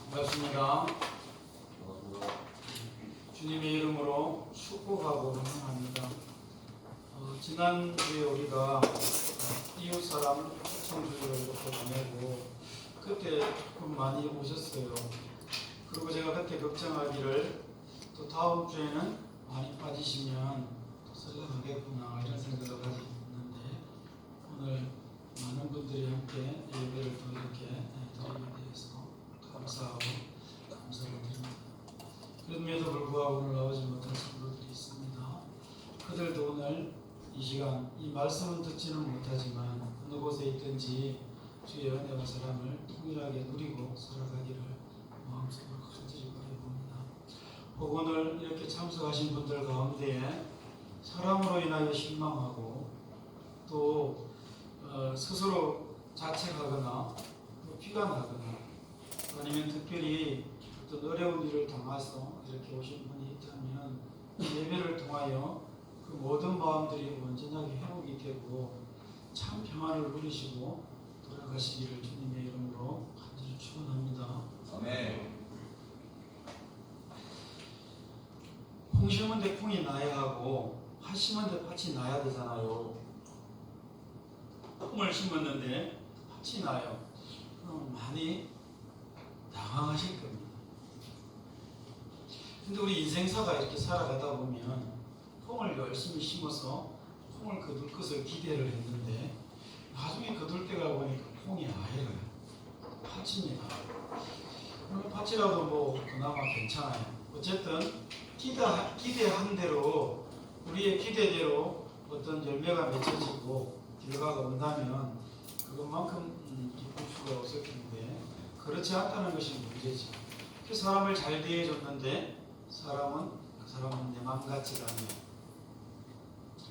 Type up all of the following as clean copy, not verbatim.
반갑습니다. 주님의 이름으로 축복하고 환영합니다. 지난주에 우리가 이웃사람 청주를 이렇게 보내고 그때 조금 많이 오셨어요. 그리고 제가 그때 걱정하기를 또 다음 주에는 많이 빠지시면 또 썰렁하겠구나 이런 생각을 가지고 있는데 오늘 많은 분들이 함께 예배를 또 이렇게 드리게 되어서 감사하고 감사를 드립니다. 그럼에도 불구하고 오늘 나오지 못한 성도들이 있습니다. 그들도 오늘 이 시간 이 말씀은 듣지는 못하지만 어느 곳에 있든지 주의 은혜와 사랑을 통일하게 누리고 살아가기를 마음속으로 간절히 바라봅니다. 혹 오늘 이렇게 참석하신 분들 가운데에 사람으로 인하여 실망하고 또 스스로 자책하거나 또 비관하거나 아니면 특별히 어떤 어려운 일을 당해서 이렇게 오신 분이 있다면 예배를 통하여 그 모든 마음들이 온전하게 회복이 되고 참 평안을 누리시고 돌아가시기를 주님의 이름으로 간절히 축원합니다. 아멘. 콩 심은 데 콩이 나야 하고 팥 심은 데 팥이 나야 되잖아요. 콩을 심었는데 팥이 나요. 그럼 많이 당황하실 겁니다. 근데 우리 인생사가 이렇게 살아가다 보면 콩을 열심히 심어서 콩을 거둘 것을 기대를 했는데 나중에 거둘 때가 보니까 콩이 아니라요. 팥입니다. 그럼 팥이라도 뭐 그나마 괜찮아요. 어쨌든 기대한 대로 우리의 기대대로 어떤 열매가 맺혀지고 결과가 온다면 그것만큼 기쁠 수가 없을 텐데 그렇지 않다는 것이 문제죠. 그 사람을 잘 대해줬는데 그 사람은 내 맘 같지가 않아요.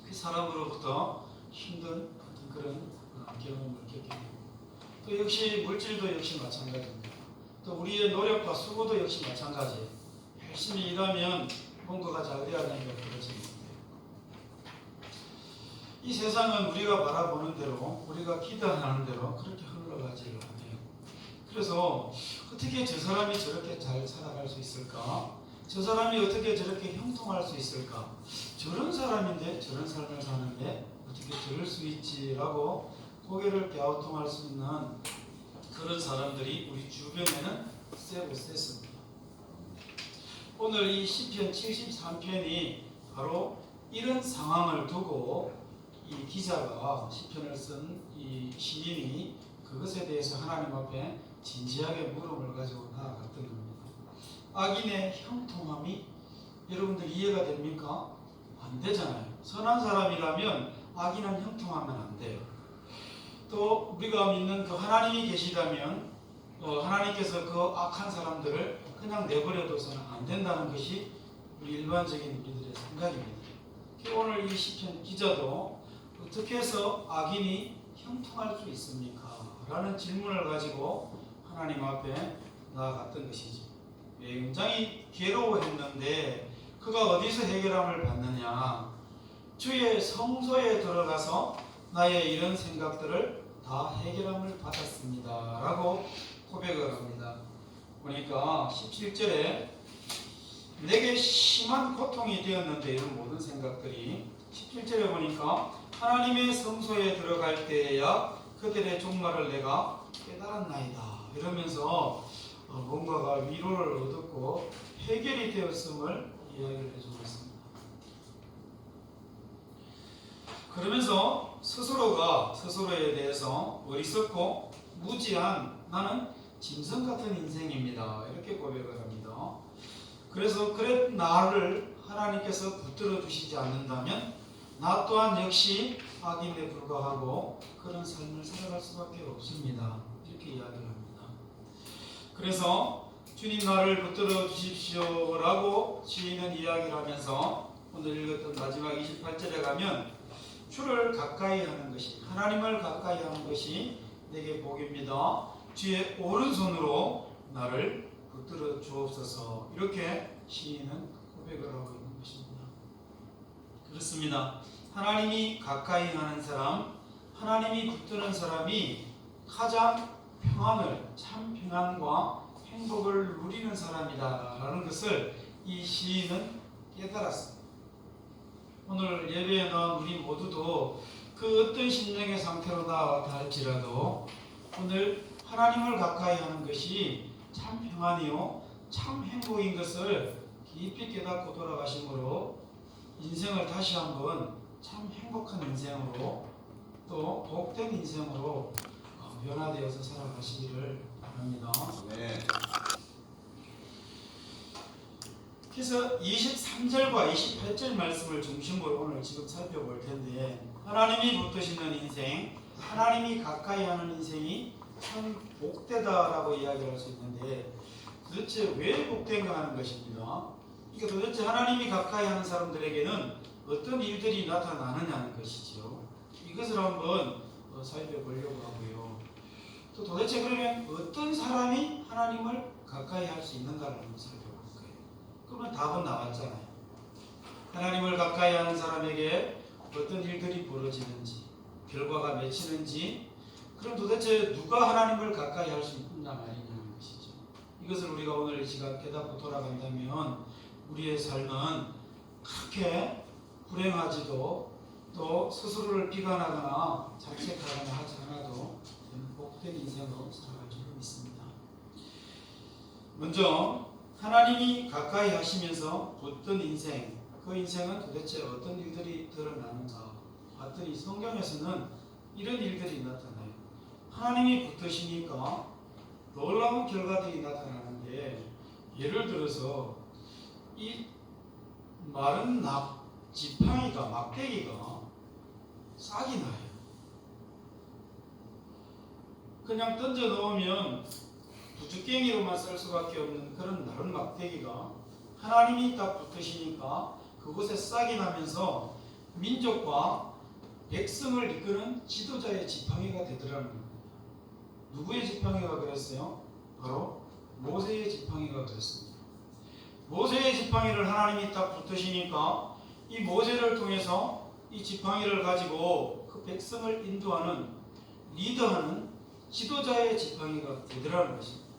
그 사람으로부터 힘든 그런 경험을 겪게 되고 또 역시 물질도 역시 마찬가지입니다. 또 우리의 노력과 수고도 역시 마찬가지예요. 열심히 일하면 뭔가가 잘 돼야 되는 게 그렇습니다. 이 세상은 우리가 바라보는 대로 우리가 기대하는 대로 그렇게 흘러가지를 않아요. 그래서 어떻게 저 사람이 저렇게 잘 살아갈 수 있을까? 저 사람이 어떻게 저렇게 형통할 수 있을까? 저런 사람인데 저런 삶을 사는데 어떻게 저럴 수 있지라고 고개를 갸우뚱할 수 있는 그런 사람들이 우리 주변에는 세고 셌습니다. 오늘 이 시편 73편이 바로 이런 상황을 두고 이 기자가 시편을 쓴 이 시인이 그것에 대해서 하나님 앞에 진지하게 물음을 가지고 나아갔던 겁니다. 악인의 형통함이 여러분들 이해가 됩니까? 안 되잖아요. 선한 사람이라면 악인은 형통하면 안 돼요. 또 우리가 믿는 그 하나님이 계시다면 하나님께서 그 악한 사람들을 그냥 내버려둬서는 안 된다는 것이 우리 일반적인 우리들의 생각입니다. 오늘 이 시편 기자도 어떻게 해서 악인이 형통할 수 있습니까? 라는 질문을 가지고 하나님 앞에 나아갔던 것이지. 굉장히 괴로워했는데 그가 어디서 해결함을 받느냐? 주의 성소에 들어가서 나의 이런 생각들을 다 해결함을 받았습니다. 라고 고백을 합니다. 보니까 17절에 내게 심한 고통이 되었는데 이런 모든 생각들이 17절에 보니까 하나님의 성소에 들어갈 때에야 그들의 종말을 내가 깨달았나이다. 이러면서 뭔가가 위로를 얻었고 해결이 되었음을 이야기를 해주고 있습니다. 그러면서 스스로가 스스로에 대해서 어리석고 무지한 나는 짐승 같은 인생입니다. 이렇게 고백을 합니다. 그래서 그래 나를 하나님께서 붙들어 주시지 않는다면 나 또한 역시 악인에 불과하고 그런 삶을 살아갈 수밖에 없습니다. 이렇게 이야기를 합니다. 그래서 주님 나를 붙들어 주십시오라고 시인은 이야기를 하면서 오늘 읽었던 마지막 28절에 가면 주를 가까이 하는 것이 하나님을 가까이 하는 것이 내게 복입니다. 주의 오른손으로 나를 붙들어 주옵소서 이렇게 시인은 고백을 하고 있는 것입니다. 그렇습니다. 하나님이 가까이 하는 사람, 하나님이 붙드는 사람이 가장 평안을, 참 평안과 행복을 누리는 사람이다라는 것을 이 시인은 깨달았습니다. 오늘 예배에 나온 우리 모두도 그 어떤 심령의 상태로 나왔다 할지라도 오늘 하나님을 가까이 하는 것이 참 평안이요 참 행복인 것을 깊이 깨닫고 돌아가심으로 인생을 다시 한번 참 행복한 인생으로 또 복된 인생으로 변화되어서 살아가시기를 바랍니다. 네. 그래서 23절과 28절 말씀을 중심으로 오늘 지금 살펴볼 텐데 하나님이 붙드시는 인생, 하나님이 가까이 하는 인생이 참 복되다라고 이야기를 할 수 있는데 도대체 왜 복된가 하는 것입니다. 그러니까 도대체 하나님이 가까이 하는 사람들에게는 어떤 일들이 나타나느냐는 것이죠. 이것을 한번 살펴보려고 하고요. 또 도대체 그러면 어떤 사람이 하나님을 가까이 할 수 있는가를 한번 살펴볼 거예요. 그러면 답은 나왔잖아요. 하나님을 가까이 하는 사람에게 어떤 일들이 벌어지는지, 결과가 맺히는지, 그럼 도대체 누가 하나님을 가까이 할 수 있느냐 말이냐는 것이죠. 이것을 우리가 오늘 이 시간 깨닫고 돌아간다면 우리의 삶은 그렇게 불행하지도 또 스스로를 비관하거나 자책하거나 하지 않아도 복된 인생으로 살아갈 줄 믿습니다. 먼저 하나님이 가까이 하시면서 붙든 인생, 그 인생은 도대체 어떤 일들이 드러나는가 봤더니 성경에서는 이런 일들이 나타나요. 하나님이 붙으시니까 놀라운 결과들이 나타나는데 예를 들어서 이 마른 지팡이가 막대기가 싹이 나요. 그냥 던져 놓으면 부죽갱이로만 쓸 수밖에 없는 그런 마른 막대기가 하나님이 딱 붙으시니까 그곳에 싹이 나면서 민족과 백성을 이끄는 지도자의 지팡이가 되더라는 겁니다. 누구의 지팡이가 그랬어요? 바로 모세의 지팡이가 그랬습니다. 모세의 지팡이를 하나님이 딱 붙으시니까 이 모세를 통해서 이 지팡이를 가지고 그 백성을 인도하는 리더하는 지도자의 지팡이가 되더라는 것입니다.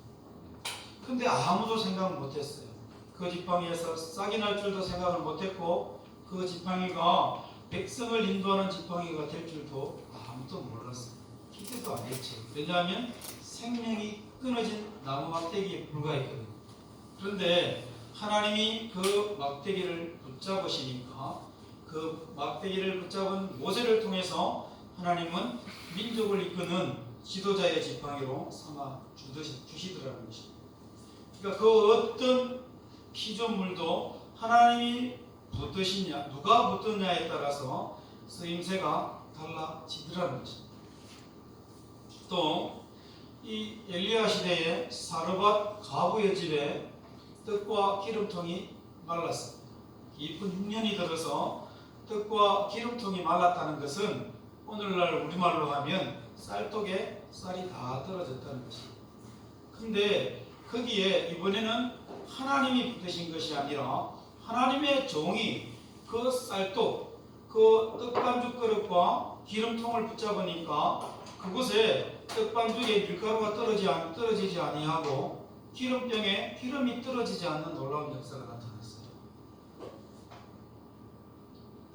근데 아무도 생각 못했어요. 그 지팡이에서 싹이 날 줄도 생각을 못했고 그 지팡이가 백성을 인도하는 지팡이가 될 줄도 아무도 몰랐어요. 기대도 안 했죠. 왜냐하면 생명이 끊어진 나무 막대기에 불과했거든요. 그런데 하나님이 그 막대기를 붙잡으시니까 그 막대기를 붙잡은 모세를 통해서 하나님은 민족을 이끄는 지도자의 지팡이로 삼아 주시더라는 것입니다. 그러니까 그 어떤 피조물도 하나님이 붙드시냐, 누가 붙드냐에 따라서 쓰임새가 달라지더라는 것입니다. 또 이 엘리야 시대에 사르밧 과부의 집에 떡과 기름통이 말랐습니다. 깊은 흉년이 들어서 떡과 기름통이 말랐다는 것은 오늘날 우리말로 하면 쌀독에 쌀이 다 떨어졌다는 것입니다. 근데 거기에 이번에는 하나님이 붙으신 것이 아니라 하나님의 종이 그 쌀독, 그 떡반죽 그릇과 기름통을 붙잡으니까 그곳에 떡반죽에 밀가루가 떨어지지 아니하고 기름병에 기름이 떨어지지 않는 놀라운 역사가 나타났어요.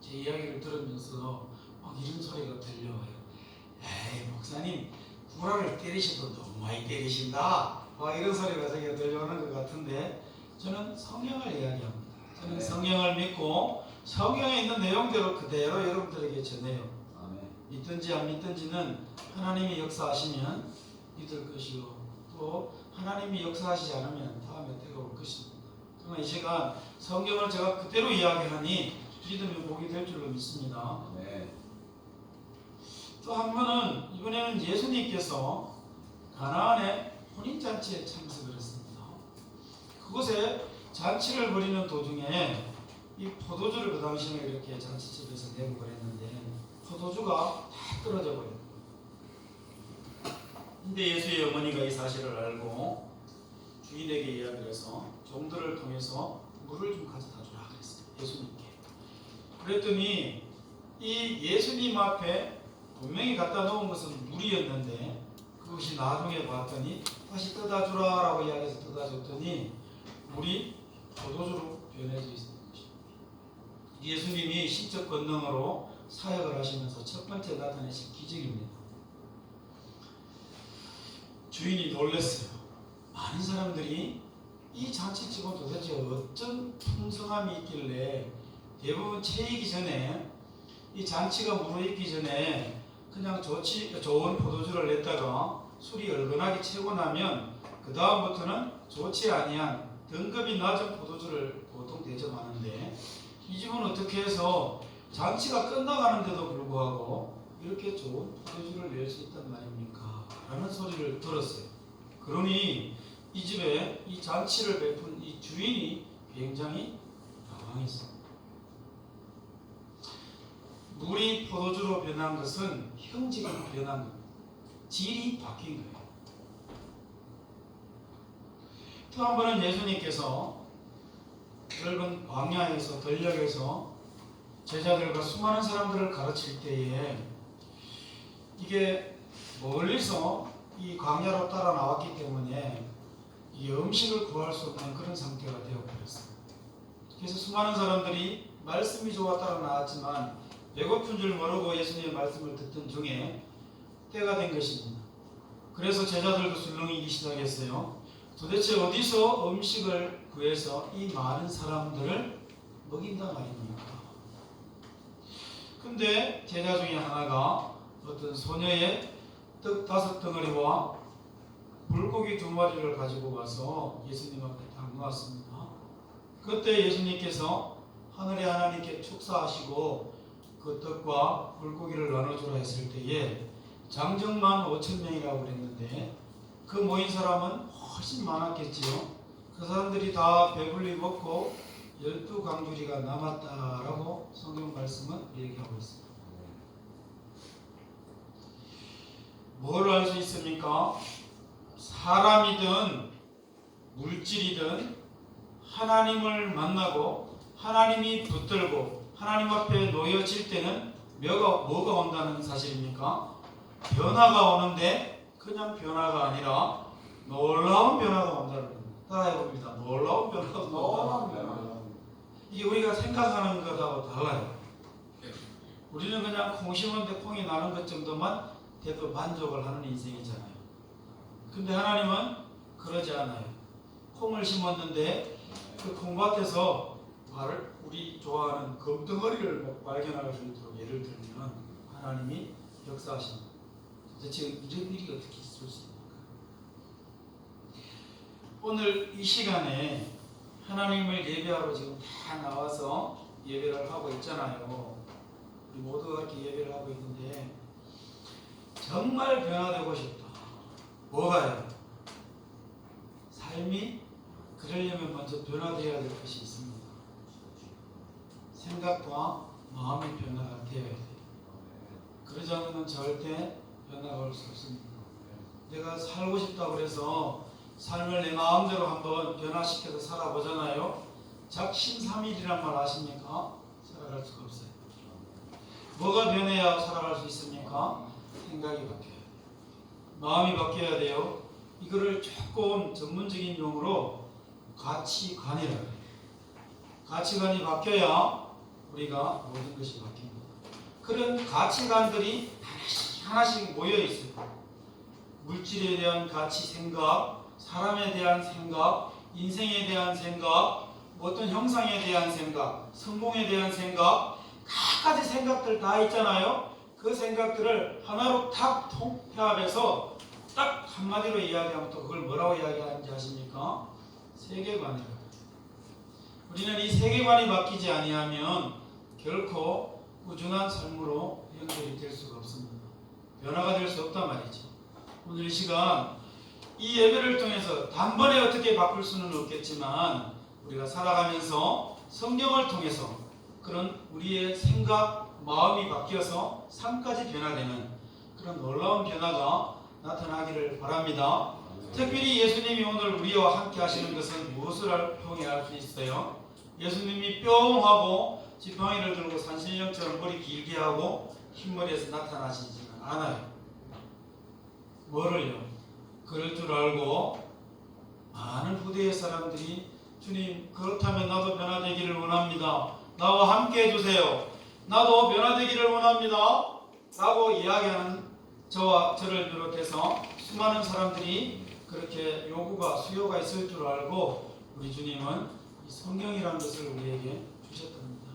제 이야기를 들으면서 막 이런 소리가 들려와요. 에이 목사님 구라를 때리셔도 너무 많이 때리신다. 막 이런 소리가 저기가 들려오는 것 같은데 저는 성경을 이야기합니다. 저는 성경을 믿고 성경에 있는 내용대로 그대로 여러분들에게 전해요. 믿든지 안 믿든지는 하나님이 역사하시면 믿을 것이고 또 하나님이 역사하시지 않으면 다음에 때가 올 것입니다. 그러나 이 시간 성경을 제가 그대로 이야기하니 믿으면 복이 될 줄로 믿습니다. 또 한 번은 이번에는 예수님께서 가나안의 혼인잔치에 참석을 했습니다. 그곳에 잔치를 벌이는 도중에 이 포도주를 그 당시에 이렇게 잔치집에서 내고 그랬는데 포도주가 다 떨어져 버려요. 근데 예수의 어머니가 이 사실을 알고 주인에게 이야기를 해서 종들을 통해서 물을 좀 가져다 주라 그랬어요. 예수님께. 그랬더니 이 예수님 앞에 분명히 갖다 놓은 것은 물이었는데 그것이 나중에 봤더니 다시 뜯어주라라고 이야기해서 뜯어줬더니 물이 포도주로 변해져 있습니다. 예수님이 신적 권능으로 사역을 하시면서 첫 번째 나타내신 기적입니다. 주인이 놀랐어요. 많은 사람들이 이 잔치집은 도대체 어떤 풍성함이 있길래 대부분 채이기 전에 이 잔치가 무르익기 전에 그냥 좋은 포도주를 냈다가 술이 얼큰하게 채고 나면 그 다음부터는 좋지 아니한 등급이 낮은 포도주를 보통 대접하는데 이 집은 어떻게 해서 잔치가 끝나가는데도 불구하고 이렇게 좋은 포도주를 낼 수 있단 말입니까? 라는 소리를 들었어요. 그러니 이 집에 이 잔치를 베푼 이 주인이 굉장히 당황했습니다. 물이 포도주로 변한 것은 형질이 변한 겁니다. 질이 바뀐 거예요. 또 한 번은 예수님께서 넓은 광야에서 들녘에서 제자들과 수많은 사람들을 가르칠 때에 이게 멀리서 이 광야로 따라 나왔기 때문에 이 음식을 구할 수 없는 그런 상태가 되어버렸어요. 그래서 수많은 사람들이 말씀이 좋아 따라 나왔지만 배고픈 줄 모르고 예수님의 말씀을 듣던 중에 때가 된 것입니다. 그래서 제자들도 술렁이기 시작했어요. 도대체 어디서 음식을 구해서 이 많은 사람들을 먹인단 말입니까? 근데 제자 중에 하나가 어떤 소녀의 떡 5덩어리와 물고기 2마리를 가지고 와서 예수님 앞에 딱 놓았습니다. 그때 예수님께서 하늘의 하나님께 축사하시고 그 떡과 물고기를 나눠주라 했을 때에 장정만 5,000명이라고 그랬는데 그 모인 사람은 훨씬 많았겠지요. 그 사람들이 다 배불리 먹고 12강주리가 남았다라고 성경 말씀은 얘기하고 있습니다. 뭘 알 수 있습니까? 사람이든 물질이든 하나님을 만나고 하나님이 붙들고 하나님 앞에 놓여질 때는 뭐가 온다는 사실입니까? 변화가 오는데 그냥 변화가 아니라 놀라운 변화가 온다는 겁니다. 따라해봅니다. 놀라운 변화가 온다. 이게 우리가 생각하는 것하고 달라요. 우리는 그냥 콩 심었는데 콩이 나는 것 정도만 돼도 만족을 하는 인생이잖아요. 근데 하나님은 그러지 않아요. 콩을 심었는데 그 콩밭에서 우리 좋아하는 금덩어리를 발견할 수 있도록 예를 들면 하나님이 역사하십니다. 도대체 이런 일이 어떻게 있을 수 있습니까? 오늘 이 시간에 하나님을 예배하러 지금 다 나와서 예배를 하고 있잖아요. 우리 모두가 이렇게 예배를 하고 있는데 정말 변화되고 싶다. 뭐가요? 삶이 그러려면 먼저 변화되어야 될 것이 있습니다. 생각과 마음의 변화가 되어야 돼요. 그러지 않으면 절대 변화가 올 수 없습니다. 내가 살고 싶다고 해서 삶을 내 마음대로 한번 변화시켜서 살아보잖아요. 작심삼일이란 말 아십니까? 살아갈 수가 없어요. 뭐가 변해야 살아갈 수 있습니까? 생각이 바뀌어야 돼요. 마음이 바뀌어야 돼요. 이거를 조금 전문적인 용어로 가치관이라고 해요. 가치관이 바뀌어야 우리가 모든 것이 바뀝니다. 그런 가치관들이 하나씩 모여 있어요. 물질에 대한 가치 생각, 사람에 대한 생각, 인생에 대한 생각, 어떤 형상에 대한 생각, 성공에 대한 생각, 각가지 생각들 다 있잖아요. 그 생각들을 하나로 딱 통폐합해서 딱 한마디로 이야기하면 또 그걸 뭐라고 이야기하는지 아십니까? 세계관이라고. 우리는 이 세계관이 바뀌지 아니하면 결코 꾸준한 삶으로 연결이 될 수가 없습니다. 변화가 될 수 없단 말이죠. 오늘 이 시간 이 예배를 통해서 단번에 어떻게 바꿀 수는 없겠지만 우리가 살아가면서 성경을 통해서 그런 우리의 생각, 마음이 바뀌어서 삶까지 변화되는 그런 놀라운 변화가 나타나기를 바랍니다. 특별히 예수님이 오늘 우리와 함께 하시는 것은 무엇을 통해 알 수 있어요? 예수님이 뿅 하고 지팡이를 들고 산신령처럼 머리 길게 하고 흰머리에서 나타나시지는 않아요. 뭐를요? 그럴 줄 알고 많은 후대의 사람들이 주님 그렇다면 나도 변화되기를 원합니다. 나와 함께 해주세요. 나도 변화되기를 원합니다. 라고 이야기하는 저와 저를 비롯해서 수많은 사람들이 그렇게 요구가 수요가 있을 줄 알고 우리 주님은 이 성경이라는 것을 우리에게 주셨답니다.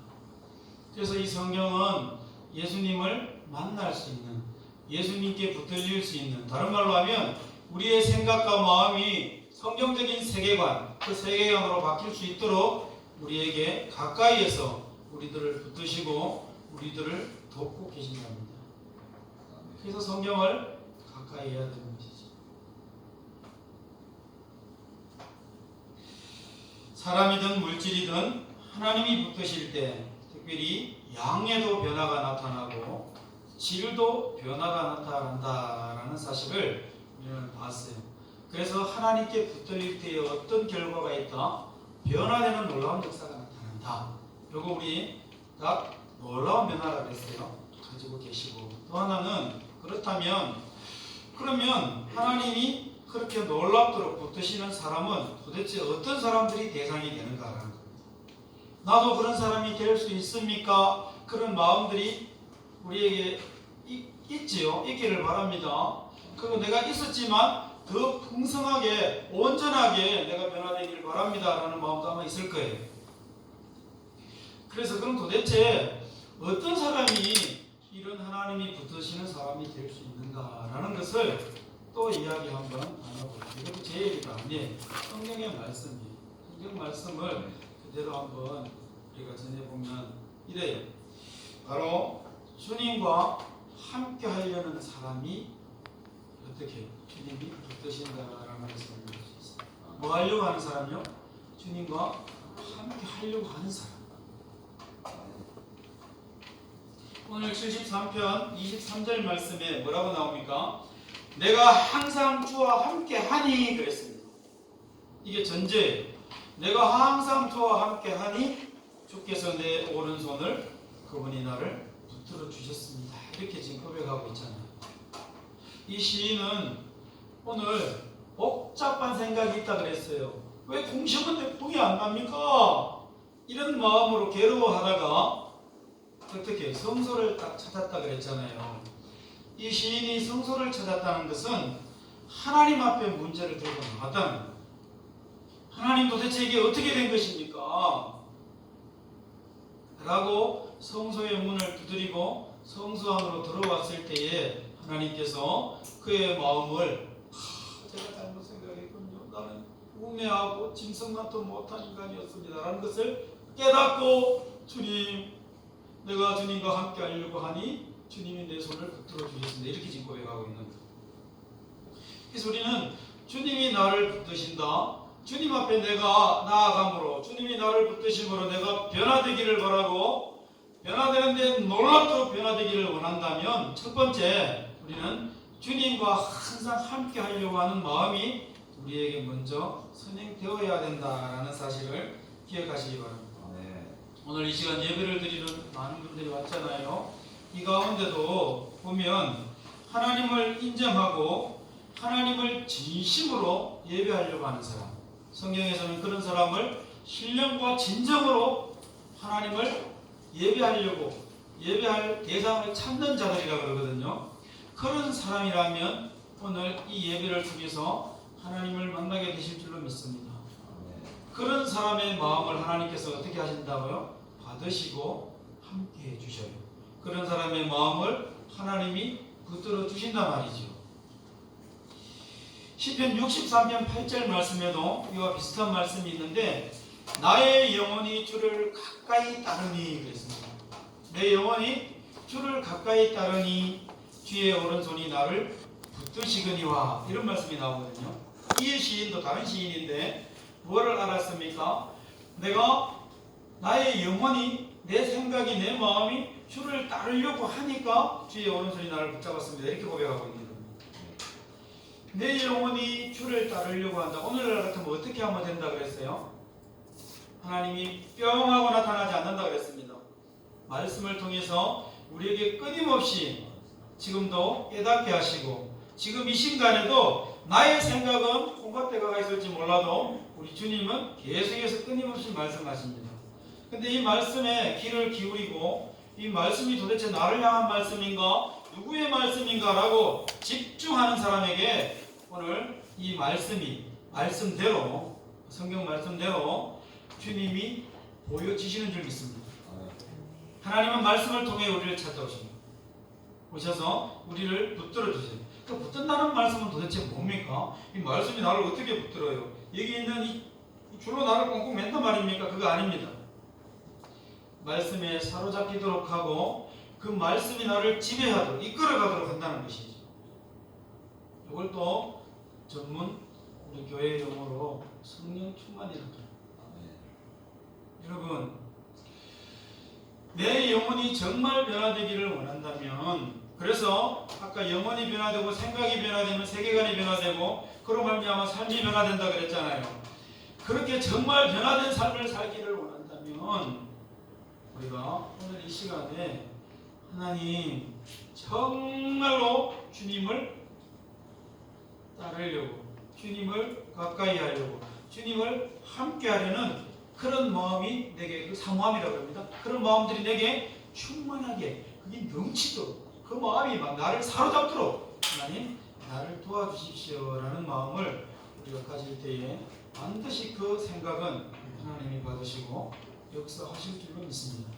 그래서 이 성경은 예수님을 만날 수 있는, 예수님께 붙들릴 수 있는, 다른 말로 하면 우리의 생각과 마음이 성경적인 세계관, 그 세계관으로 바뀔 수 있도록 우리에게 가까이에서 우리들을 붙드시고 우리들을 돕고 계신답니다. 그래서 성경을 가까이 해야 되는 것이죠. 사람이든 물질이든 하나님이 붙드실 때 특별히 양에도 변화가 나타나고 질도 변화가 나타난다라는 사실을 우리는 봤어요. 그래서 하나님께 붙들릴 때에 어떤 결과가 있다? 변화되는 놀라운 역사가 나타난다. 요거 우리 딱 놀라운 변화라고 했어요. 가지고 계시고 또 하나는 그렇다면 그러면 하나님이 그렇게 놀랍도록 붙드시는 사람은 도대체 어떤 사람들이 대상이 되는가라는 겁니다. 나도 그런 사람이 될 수 있습니까? 그런 마음들이 우리에게 있지요. 있기를 바랍니다. 그리고 내가 있었지만 더 풍성하게 온전하게 내가 변화되기를 바랍니다 라는 마음도 아마 있을 거예요. 그래서 그럼 도대체 어떤 사람이 이런 하나님이 붙드시는 사람이 될 수 있는가라는 것을 또 이야기 한번 나눠볼게요. 이것도 제 얘기가 아니에요. 성경의 말씀이에요. 성경 말씀을 그대로 한번 우리가 전해보면 이래요. 바로 주님과 함께 하려는 사람이 어떻게 주님이 붙드신다라는 것을 볼 수 있어요. 뭐 하려고 하는 사람이요? 주님과 함께 하려고 하는 사람. 오늘 73편 23절 말씀에 뭐라고 나옵니까? 내가 항상 주와 함께 하니 그랬습니다. 이게 전제예요. 내가 항상 주와 함께 하니 주께서 내 오른손을 그분이 나를 붙들어 주셨습니다. 이렇게 지금 고백하고 있잖아요. 이 시인은 오늘 복잡한 생각이 있다 그랬어요. 왜 공시원대 뽕이 안 납니까? 이런 마음으로 괴로워하다가 어떻게 성소를 딱 찾았다 그랬잖아요. 이 시인이 성소를 찾았다는 것은 하나님 앞에 문제를 들고 나왔다는 거예요. 하나님 도대체 이게 어떻게 된 것입니까? 라고 성소의 문을 두드리고 성소 안으로 들어왔을 때에 하나님께서 그의 마음을 제가 잘못 생각했군요. 나는 우매하고 짐승만도 못한 인간이었습니다 라는 것을 깨닫고 주님 내가 주님과 함께 하려고 하니 주님이 내 손을 붙들어 주셨습니다. 이렇게 지금 고백하고 있는 거예요. 그래서 우리는 주님이 나를 붙드신다. 주님 앞에 내가 나아감으로 주님이 나를 붙드심으로 내가 변화되기를 바라고 변화되는데 놀랍도록 변화되기를 원한다면 첫 번째 우리는 주님과 항상 함께 하려고 하는 마음이 우리에게 먼저 선행되어야 된다라는 사실을 기억하시기 바랍니다. 오늘 이 시간 예배를 드리는 많은 분들이 왔잖아요. 이 가운데도 보면 하나님을 인정하고 하나님을 진심으로 예배하려고 하는 사람, 성경에서는 그런 사람을 신령과 진정으로 하나님을 예배할 대상을 찾는 자들이라고 그러거든요. 그런 사람이라면 오늘 이 예배를 통해서 하나님을 만나게 되실 줄로 믿습니다. 그런 사람의 마음을 하나님께서 어떻게 하신다고요? 받으시고 함께 해주셔요. 그런 사람의 마음을 하나님이 붙들어 주신단 말이죠. 시편 63편 8절 말씀에도 이와 비슷한 말씀이 있는데 나의 영혼이 주를 가까이 따르니 그랬습니다. 내 영혼이 주를 가까이 따르니 주의 오른손이 나를 붙드시거니와 이런 말씀이 나오거든요. 이 시인도 다른 시인인데 뭐를 알았습니까? 내가 나의 영혼이 내 생각이 내 마음이 주를 따르려고 하니까 주의 오른손이 나를 붙잡았습니다. 이렇게 고백하고 있는 겁니다. 내 영혼이 주를 따르려고 한다. 오늘날 같으면 어떻게 하면 된다 그랬어요? 하나님이 뿅 하고 나타나지 않는다 그랬습니다. 말씀을 통해서 우리에게 끊임없이 지금도 깨닫게 하시고 지금 이 순간에도 나의 생각은 콩깍대가 있을지 몰라도 우리 주님은 계속해서 끊임없이 말씀하십니다. 근데 이 말씀에 귀를 기울이고 이 말씀이 도대체 나를 향한 말씀인가? 누구의 말씀인가라고 집중하는 사람에게 오늘 이 말씀이 말씀대로 성경 말씀대로 주님이 보여지시는 줄 믿습니다. 하나님은 말씀을 통해 우리를 찾아오십니다. 오셔서 우리를 붙들어 주세요. 그 붙든다는 말씀은 도대체 뭡니까? 이 말씀이 나를 어떻게 붙들어요? 여기 있는 이 줄로 나를 꽁꽁 맨단 말입니까? 그거 아닙니다. 말씀에 사로잡히도록 하고 그 말씀이 나를 지배하도록 이끌어가도록 한다는 것이죠. 이걸 또 전문 우리 교회 용어로 성령 충만이라고 합니다. 여러분, 내 영혼이 정말 변화되기를 원한다면, 그래서 아까 영혼이 변화되고 생각이 변화되면 세계관이 변화되고 그로 말미암아 삶이 변화된다 그랬잖아요. 그렇게 정말 변화된 삶을 살기를 원한다면 우리가 오늘 이 시간에 하나님 정말로 주님을 따르려고, 주님을 가까이 하려고, 주님을 함께 하려는 그런 마음이 내게, 그 사모함이라고 합니다. 그런 마음들이 내게 충만하게 그게 넘치도록, 그 마음이 막 나를 사로잡도록 하나님 나를 도와주십시오라는 마음을 우리가 가질 때에 반드시 그 생각은 하나님이 받으시고 역사하실 줄로 믿습니다.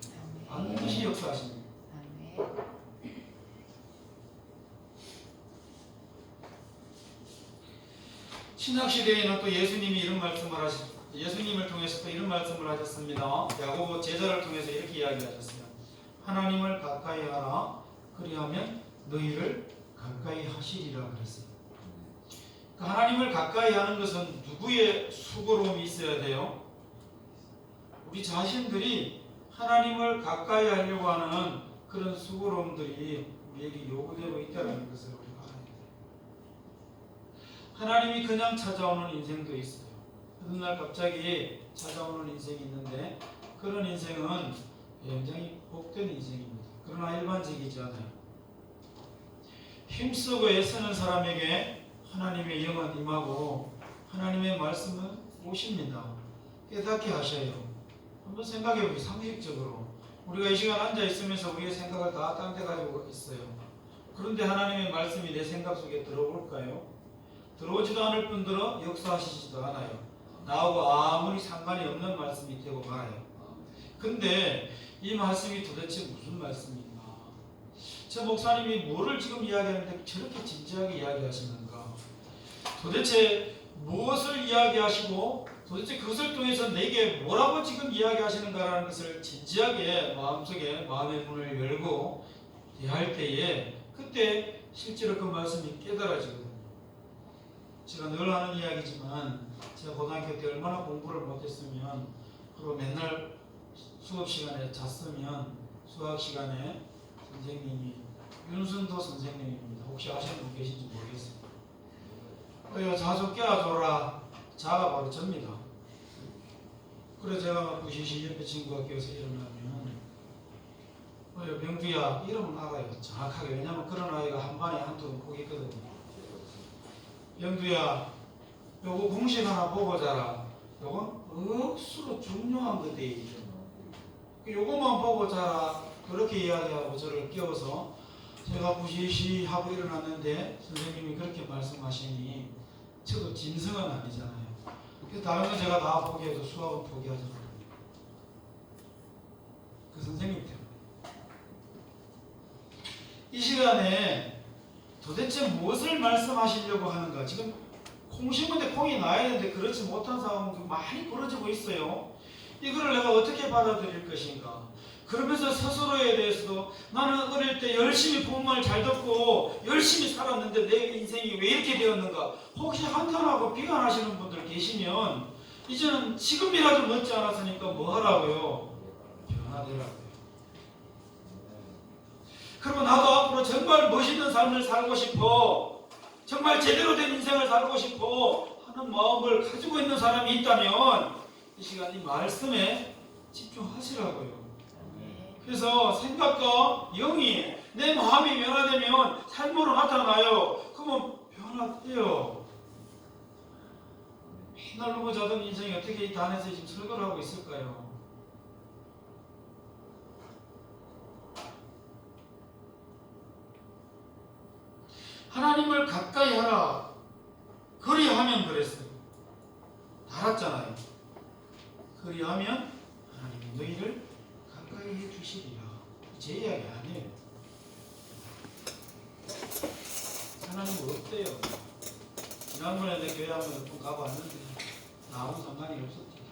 반드시 역사하십니다. 신약 시대에는 또 예수님이 이런 말씀을 예수님을 통해서 또 이런 말씀을 하셨습니다. 야고보 제자를 통해서 이렇게 이야기하셨어요. 하나님을 가까이 하라. 그리하면 너희를 가까이 하시리라 그랬어요. 그러니까 하나님을 가까이 하는 것은 누구의 수고로움이 있어야 돼요? 우리 자신들이 하나님을 가까이 하려고 하는 그런 수고로움들이 우리에게 요구되고 있다는 것을 우리가 알아야 돼요. 하나님이 그냥 찾아오는 인생도 있어요. 어느 날 갑자기 찾아오는 인생이 있는데 그런 인생은 굉장히 복된 인생입니다. 그러나 일반적이지 않아요. 힘쓰고 애쓰는 사람에게 하나님의 영은 임하고 하나님의 말씀은 오십니다. 깨닫게 하셔요. 한번 생각해 보세요. 상식적으로 우리가 이 시간 앉아 있으면서 우리의 생각을 다 딴 데 가지고 있어요. 그런데 하나님의 말씀이 내 생각 속에 들어올까요? 들어오지도 않을 뿐더러 역사하시지도 않아요. 나하고 아무리 상관이 없는 말씀이 되고 말아요. 근데 이 말씀이 도대체 무슨 말씀인가? 저 목사님이 뭐를 지금 이야기하는데 저렇게 진지하게 이야기하시는가? 도대체 무엇을 이야기하시고 도대체 그것을 통해서 내게 뭐라고 지금 이야기하시는가라는 것을 진지하게 마음속에 마음의 문을 열고 대할 때에 그때 실제로 그 말씀이 깨달아지거든요. 제가 늘 하는 이야기지만 제가 고등학교 때 얼마나 공부를 못했으면 그리고 맨날 수업 시간에 잤으면 수학 시간에 선생님이 윤순도 선생님입니다. 혹시 아시는 분 계신지 모르겠어요. 자 좀 깨워줘라. 자가 바로 접니다. 그래 제가 부시시 옆에 친구가 깨워서 일어나면 명주야 이러면 알아요. 정확하게. 왜냐하면 그런 아이가 한 반에 한두 번 꼭 있거든요. 명주야 요거 공식 하나 보고 자라. 요건 억수로 중요한 거대. 요것만 보고 자라. 그렇게 이야기하고 저를 깨워서 제가 부시시 하고 일어났는데 선생님이 그렇게 말씀하시니 저도 짐승은 아니잖아요. 그래서 다른 건 제가 다 포기해도 수학은 포기하지 않아요. 그 선생님 때문에. 이 시간에 도대체 무엇을 말씀하시려고 하는가? 지금 콩 심은데 콩이 나야 되는데 그렇지 못한 상황도 많이 벌어지고 있어요. 이거를 내가 어떻게 받아들일 것인가? 그러면서 스스로에 대해서도 나는 어릴 때 열심히 부모말 잘 듣고 열심히 살았는데 내 인생이 왜 이렇게 되었는가? 혹시 한탄하고 비관하시는 분들 계시면 이제는 지금이라도 늦지 않았으니까 뭐 하라고요? 변화되라고요. 그리고 나도 앞으로 정말 멋있는 삶을 살고 싶어, 정말 제대로 된 인생을 살고 싶어 하는 마음을 가지고 있는 사람이 있다면 이 시간 이 말씀에 집중하시라고요. 그래서 생각과 영이 내 마음이 변화되면 삶으로 나타나요. 그 그러면 변화돼요. 맨날 누워 자던 인생이 어떻게 이 단에서 지금 설거를 하고 있을까요? 하나님을 가까이 하라. 그리하면 그랬어요. 달았잖아요. 그리하면 하나님이 너희를 가까이 해주시리라. 제 이야기 아니에요. 하나님은 없대요. 지난번에 내 교회 한번 몇 번 가봤는데 아무 상관이 없었대요.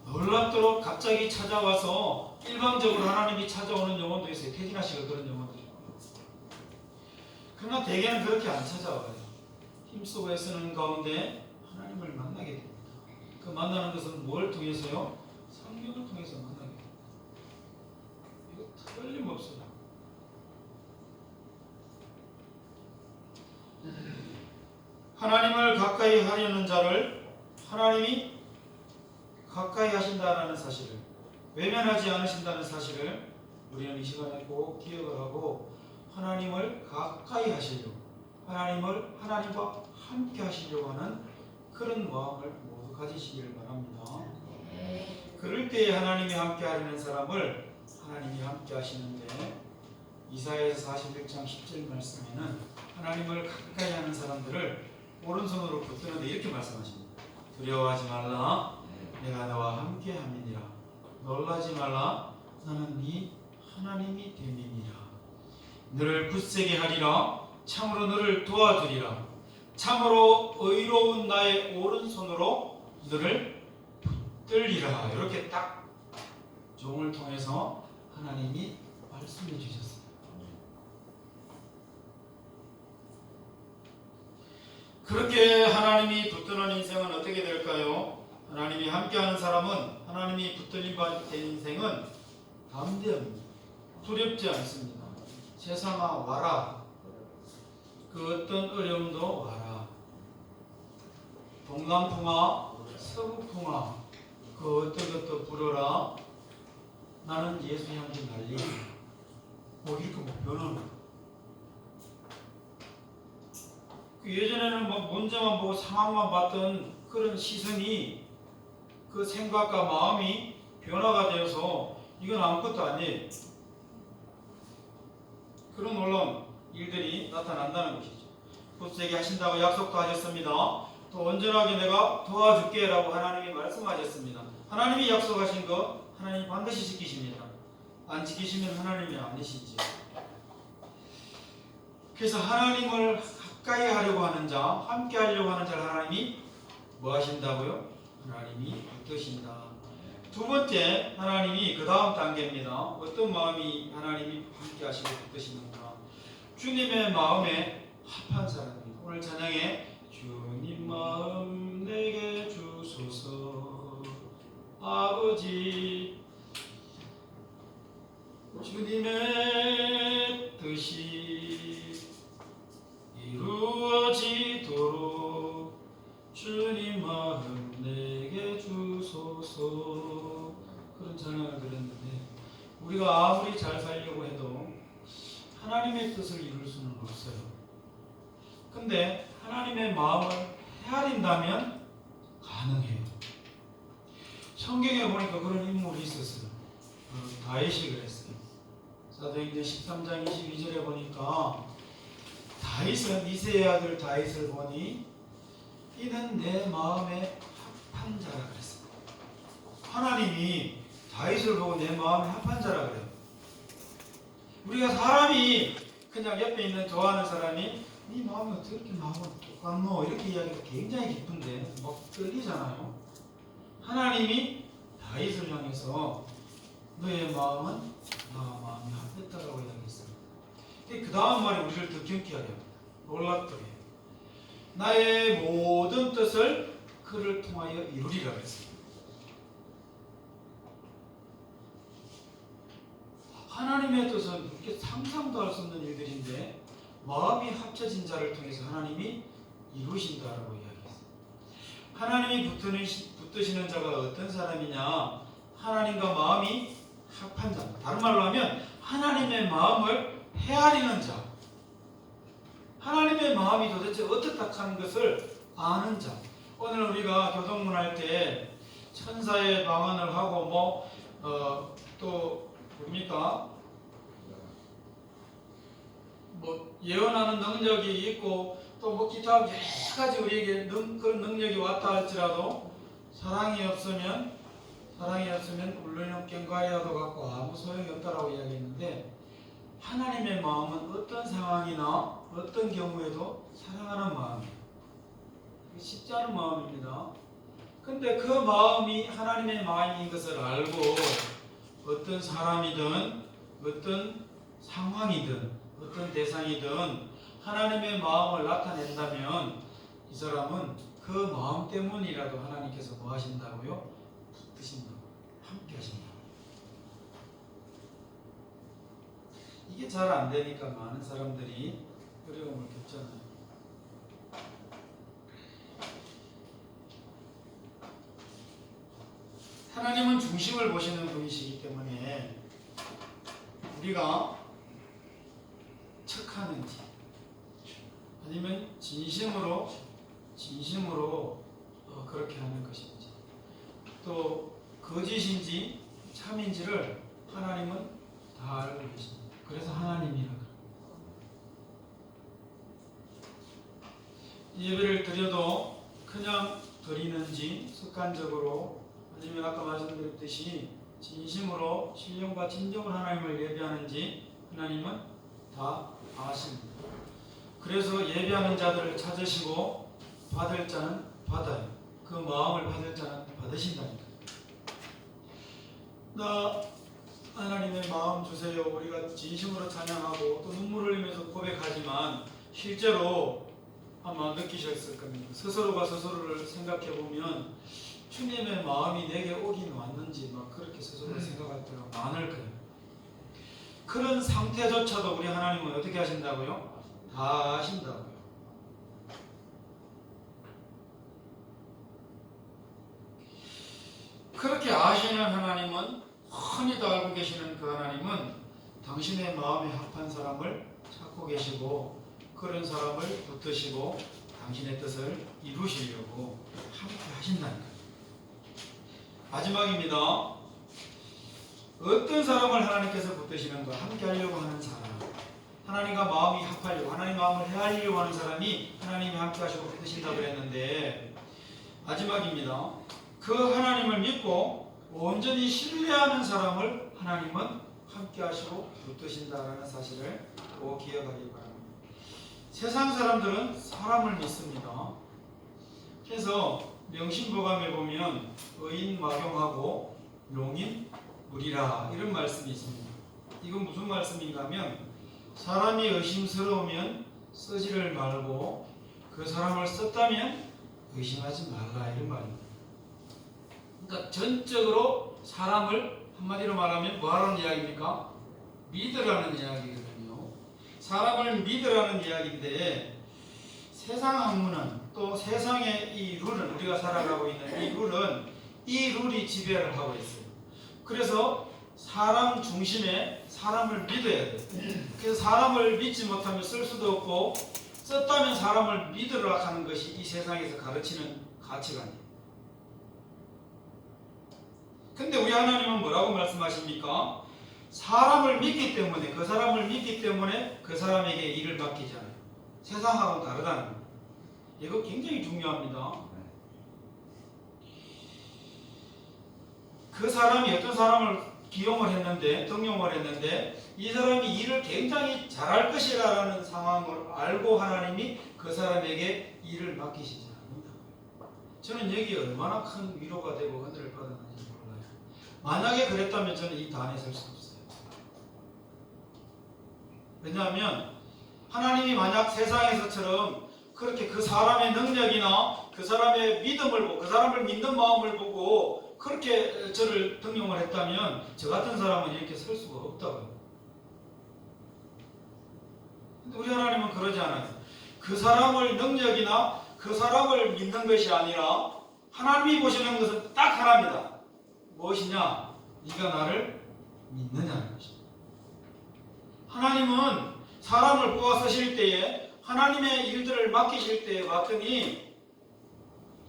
놀랍도록 갑자기 찾아와서 일방적으로 하나님이 찾아오는 영혼도 있어요. 태진아 씨가 그런 영혼도 있고. 그러나 대개는 그렇게 안 찾아와요. 힘쓰고 애쓰는 가운데 하나님을 만나게 됩니다. 그 만나는 것은 뭘 통해서요? 성경을 통해서 만나게 됩니다. 이거 틀림없어요. 하나님을 가까이 하려는 자를 하나님이 가까이 하신다는 사실을, 외면하지 않으신다는 사실을 우리는 이 시간에 꼭 기억을 하고 하나님을 가까이 하시려고, 하나님과 함께 하시려고 하는 그런 마음을 모두 가지시기를 바랍니다. 그럴 때에 하나님이 함께 하려는 사람을 하나님이 함께 하시는데, 이사야서 41장 10절 말씀에는 하나님을 가까이 하는 사람들을 오른손으로 붙드는데 이렇게 말씀하십니다. 두려워하지 말라, 내가 너와 함께 함이니라. 놀라지 말라, 나는 네 하나님이 됨이니라. 너를 굳세게 하리라, 참으로 너를 도와주리라. 참으로 의로운 나의 오른손으로 너를 붙들리라. 이렇게 딱 종을 통해서 하나님이 말씀해 주셨습니다. 그렇게 하나님이 붙드는 인생은 어떻게 될까요? 하나님이 함께하는 사람은, 하나님이 붙들림 받은 인생은 담대합니다. 두렵지 않습니다. 세상아 와라. 그 어떤 어려움도 와라. 동남풍아 서북풍아 그 어떤 것도 불어라. 나는 예수 향기 날리리. 이렇게 변하는. 예전에는 문제만 보고 상황만 봤던 그런 시선이, 그 생각과 마음이 변화가 되어서 이건 아무것도 아니에요. 그런 놀라운 일들이 나타난다는 것이죠. 굳세게 하신다고 약속도 하셨습니다. 또 온전하게 내가 도와줄게 라고 하나님이 말씀하셨습니다. 하나님이 약속하신 거 하나님이 반드시 지키십니다. 안 지키시면 하나님이 아니시지. 그래서 하나님을 가까이 하려고 하는 자, 함께 하려고 하는 자를 하나님이 뭐 하신다고요? 하나님이 붙드신다. 두 번째, 하나님이 그 다음 단계입니다. 어떤 마음이 하나님이 함께 하시고 붙드시는가? 주님의 마음에 합한 사람입니다. 오늘 찬양에 주님 마음 내게 주소서, 아버지 주님의 뜻이 이루어지도록 주님 마음 내게 주소서. 그런 찬양을 드렸는데, 우리가 아무리 잘 살려고 해도 하나님의 뜻을 이룰 수는 없어요. 근데 하나님의 마음을 헤아린다면 가능해요. 성경에 보니까 그런 인물이 있었어요. 다윗이 그랬어요. 사도행전 13장 22절에 보니까 다윗은 이새의 아들 다윗을 보니 이는 내 마음에 합한 자라 그랬어요. 하나님이 다윗을 보고 내 마음에 합한 자라 그래요. 우리가 사람이 그냥 옆에 있는 좋아하는 사람이 네 마음이 어떻게 이렇게 나하고 똑같노? 이렇게 이야기가 굉장히 기쁜데 막 떨리잖아요. 하나님이 다윗을 향해서 너의 마음은 나와 마음이 합했다라고 이야기했어요. 그 다음 말이 우리를 더 경쾌하게 합니다. 놀랍더래. 나의 모든 뜻을 그를 통하여 이루리라 그랬습니다. 하나님의 뜻은 이렇게 상상도 할 수 없는 일들인데 마음이 합쳐진 자를 통해서 하나님이 이루신다라고 이야기했어요. 하나님이 붙드시는 자가 어떤 사람이냐? 하나님과 마음이 합한 자. 다른 말로 하면 하나님의 마음을 헤아리는 자, 하나님의 마음이 도대체 어떻다 하는 것을 아는 자. 오늘 우리가 교동문 할 때 천사의 방언을 하고 또 뭡니까? 예언하는 능력이 있고 또 기타 여러 가지 우리에게 그런 능력이 왔다 할지라도 사랑이 없으면 울리는 꽹과리와도 같고 아무 소용이 없다라고 이야기했는데, 하나님의 마음은 어떤 상황이나 어떤 경우에도 사랑하는 마음이에요. 쉽지 않은 마음입니다. 근데 그 마음이 하나님의 마음인 것을 알고 어떤 사람이든 어떤 상황이든 어떤 대상이든 하나님의 마음을 나타낸다면 이 사람은 그 마음 때문이라도 하나님께서 뭐 하신다고요? 붙드신다고, 함께 하신다고. 이게 잘 안 되니까 많은 사람들이 어려움을 겪잖아요. 하나님은 중심을 보시는 분이시기 때문에 우리가 척하는지 아니면 진심으로 그렇게 하는 것인지, 또 거짓인지 참인지를 하나님은 다 알고 계십니다. 그래서 하나님이라 그래요. 예배를 드려도 그냥 드리는지 습관적으로, 아니면 아까 말씀드렸듯이 진심으로 신령과 진정으로 하나님을 예배하는지 하나님은 다 아십니다. 그래서 예배하는 자들을 찾으시고 받을 자는 받아요. 그 마음을 받을 자는 받으신다니까. 나 하나님의 마음 주세요. 우리가 진심으로 찬양하고 또 눈물을 흘리면서 고백하지만 실제로 아마 느끼셨을 겁니다. 스스로가 스스로를 생각해 보면 주님의 마음이 내게 오긴 왔는지 막 그렇게 스스로 생각할 때가 많을 거예요. 그런 상태조차도 우리 하나님은 어떻게 하신다고요? 다 아신다고요. 그렇게 아시는 하나님은, 훤히 다 알고 계시는 그 하나님은 당신의 마음에 합한 사람을 찾고 계시고 그런 사람을 붙드시고 당신의 뜻을 이루시려고 함께 하신다니까요. 마지막입니다. 어떤 사람을 하나님께서 붙드시는가? 함께 하려고 하는 사람, 하나님과 마음이 합하려고, 하나님 마음을 헤아리려고 하는 사람이 하나님이 함께 하시고 붙드신다고 그랬는데, 마지막입니다. 그 하나님을 믿고 온전히 신뢰하는 사람을 하나님은 함께 하시고 붙드신다라는 사실을 꼭 기억하기 바랍니다. 세상 사람들은 사람을 믿습니다. 그래서 명심보감에 보면 의인 막용하고 용인 무리라 이런 말씀이 있습니다. 이건 무슨 말씀인가 하면, 사람이 의심스러우면 쓰지를 말고 그 사람을 썼다면 의심하지 말라 이런 말입니다. 그러니까 전적으로 사람을 한마디로 말하면 뭐 하라는 이야기입니까? 믿으라는 이야기거든요. 사람을 믿으라는 이야기인데, 세상 학문은 또 세상의 이 룰은, 우리가 살아가고 있는 이 룰이 지배를 하고 있어요. 그래서 사람 중심에 사람을 믿어야 돼요. 그래서 사람을 믿지 못하면 쓸 수도 없고, 썼다면 사람을 믿으라 하는 것이 이 세상에서 가르치는 가치관이에요. 근데 우리 하나님은 뭐라고 말씀하십니까? 사람을 믿기 때문에, 그 사람을 믿기 때문에 그 사람에게 일을 맡기잖아요. 세상하고는 다르다는 거예요. 이거 굉장히 중요합니다. 그 사람이 어떤 사람을 기용을 했는데, 등용을 했는데, 이 사람이 일을 굉장히 잘할 것이라는 상황을 알고 하나님이 그 사람에게 일을 맡기시지 않는다. 저는 여기 얼마나 큰 위로가 되고 은혜를 받았는지 몰라요. 만약에 그랬다면 저는 이 단에 설 수 없어요. 왜냐하면 하나님이 만약 세상에서처럼 그렇게 그 사람의 능력이나 그 사람의 믿음을 보고, 그 사람을 믿는 마음을 보고 그렇게 저를 등용을 했다면 저 같은 사람은 이렇게 설 수가 없다고요. 근데 우리 하나님은 그러지 않아요. 그 사람의 능력이나 그 사람을 믿는 것이 아니라 하나님이 보시는 것은 딱 하나입니다. 무엇이냐? 네가 나를 믿느냐는 것입니다. 하나님은 사람을 뽑아 쓰실 때에 하나님의 일들을 맡기실 때에 봤더니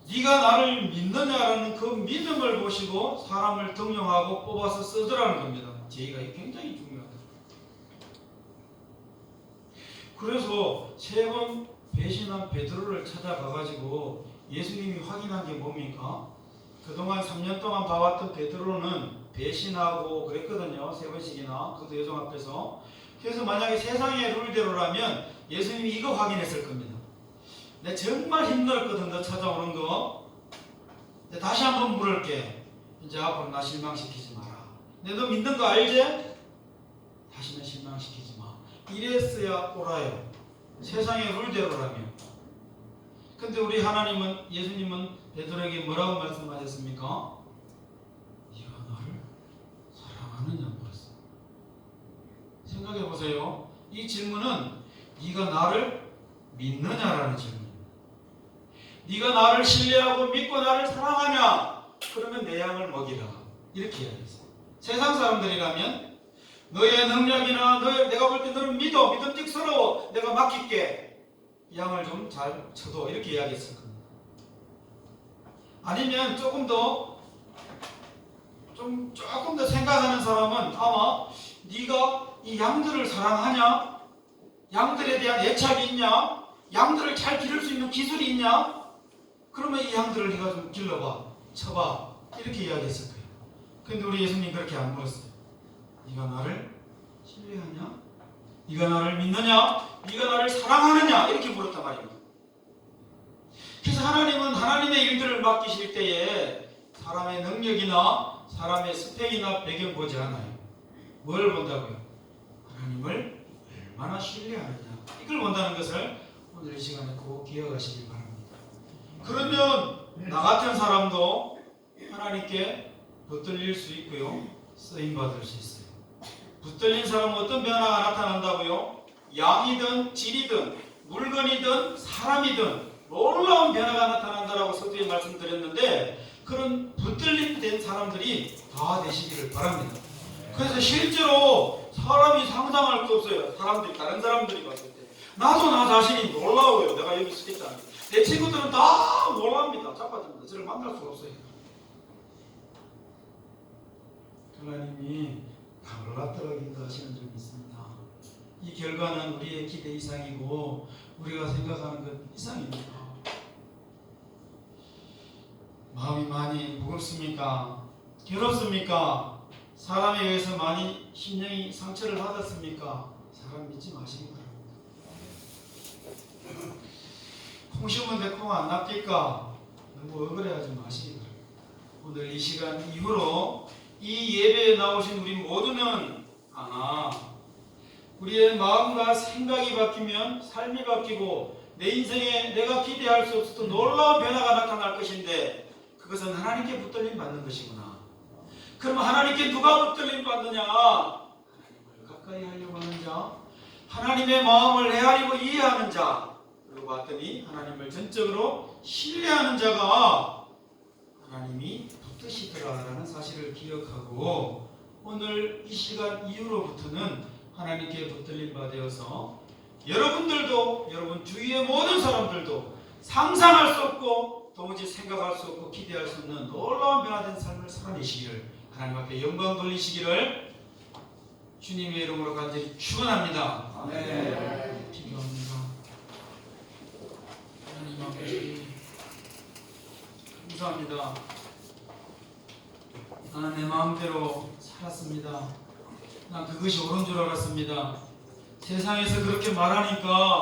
네가 나를 믿느냐라는 그 믿음을 보시고 사람을 등용하고 뽑아서 쓰더라는 겁니다. 제의가 굉장히 중요하다. 그래서 세 번 배신한 베드로를 찾아가가지고 예수님이 확인한 게 뭡니까? 그동안 3년 동안 봐왔던 베드로는 배신하고 그랬거든요. 세 번씩이나. 그것도 여종 앞에서. 그래서 만약에 세상의 룰대로라면 예수님이 이거 확인했을 겁니다. 내 정말 힘들었거든 너 찾아오는 거. 다시 한번 물을게. 이제 앞으로 나 실망시키지 마라. 너 믿는 거 알지? 다시는 실망시키지 마. 이랬어야 옳아요. 세상의 룰대로라면. 근데 우리 하나님은, 예수님은 베드로에게 뭐라고 말씀하셨습니까? 네가 나를 사랑하느냐 물었어요. 생각해 보세요. 이 질문은 네가 나를 믿느냐라는 질문입니다. 네가 나를 신뢰하고 믿고 나를 사랑하냐? 그러면 내 양을 먹이라. 이렇게 이야기했어요. 세상 사람들이라면 너의 능력이나 내가 볼 때 너는 믿음직스러워. 내가 맡길게. 양을 좀 잘 쳐도 이렇게 이야기했을 겁니다. 아니면 조금 더 생각하는 사람은 아마 네가 이 양들을 사랑하냐? 양들에 대한 애착이 있냐? 양들을 잘 기를 수 있는 기술이 있냐? 그러면 이 양들을 네가 좀 길러봐, 쳐봐 이렇게 이야기했을 거예요. 근데 우리 예수님 그렇게 안 물었어요. 네가 나를 신뢰하냐? 네가 나를 믿느냐? 네가 나를 사랑하느냐? 이렇게 물었단 말입니다. 그래서 하나님은 하나님의 일들을 맡기실 때에 사람의 능력이나 사람의 스펙이나 배경 보지 않아요. 뭘 본다고요? 하나님을 얼마나 신뢰하느냐. 이걸 본다는 것을 오늘 이 시간에 꼭 기억하시길 바랍니다. 그러면 나 같은 사람도 하나님께 붙들릴 수 있고요. 쓰임받을 수 있어요. 붙들린 사람은 어떤 변화가 나타난다고요? 양이든 질이든 물건이든 사람이든 놀라운 변화가 나타난다라고 서두에 말씀드렸는데 그런 붙들린 사람들이 다 되시기를 바랍니다. 그래서 실제로 사람이 상상할 수 없어요. 다른 사람들이 봤을 때 나도 나 자신이 놀라워요. 내가 여기 서 있다는 게. 내 친구들은 다 놀랍니다. 자빠집니다. 저를 만날 수가 없어요. 하나님이 다 놀랍더라기도 하시는 점이 있습니다. 이 결과는 우리의 기대 이상이고 우리가 생각하는 것 이상입니다. 마음이 많이 무겁습니까? 괴롭습니까? 사람에 의해서 많이 심령이 상처를 받았습니까? 사람 믿지 마시기 바랍니다. 콩 심은데 콩 안 납니까? 너무 억울해하지 마시기 바랍니다. 오늘 이 시간 이후로 이 예배에 나오신 우리 모두는 우리의 마음과 생각이 바뀌면 삶이 바뀌고 내 인생에 내가 기대할 수 없었던 놀라운 변화가 나타날 것인데 그것은 하나님께 붙들림 받는 것이구나. 그러면 하나님께 누가 붙들림 받느냐? 하나님을 가까이 하려고 하는 자, 하나님의 마음을 헤아리고 이해하는 자, 그리고 봤더니 하나님을 전적으로 신뢰하는 자가 하나님이 붙드시더라라는 사실을 기억하고 오늘 이 시간 이후로부터는 하나님께 붙들림 받아서 여러분들도 여러분 주위의 모든 사람들도 상상할 수 없고 도무지 생각할 수 없고 기대할 수 없는 놀라운 변화된 삶을 살아내시기를 하나님 앞에 영광 돌리시기를 주님의 이름으로 간절히 축원합니다. 아멘. 기도합니다. 하나님 아버지 감사합니다. 나는 내 마음대로 살았습니다. 난 그것이 옳은 줄 알았습니다. 세상에서 그렇게 말하니까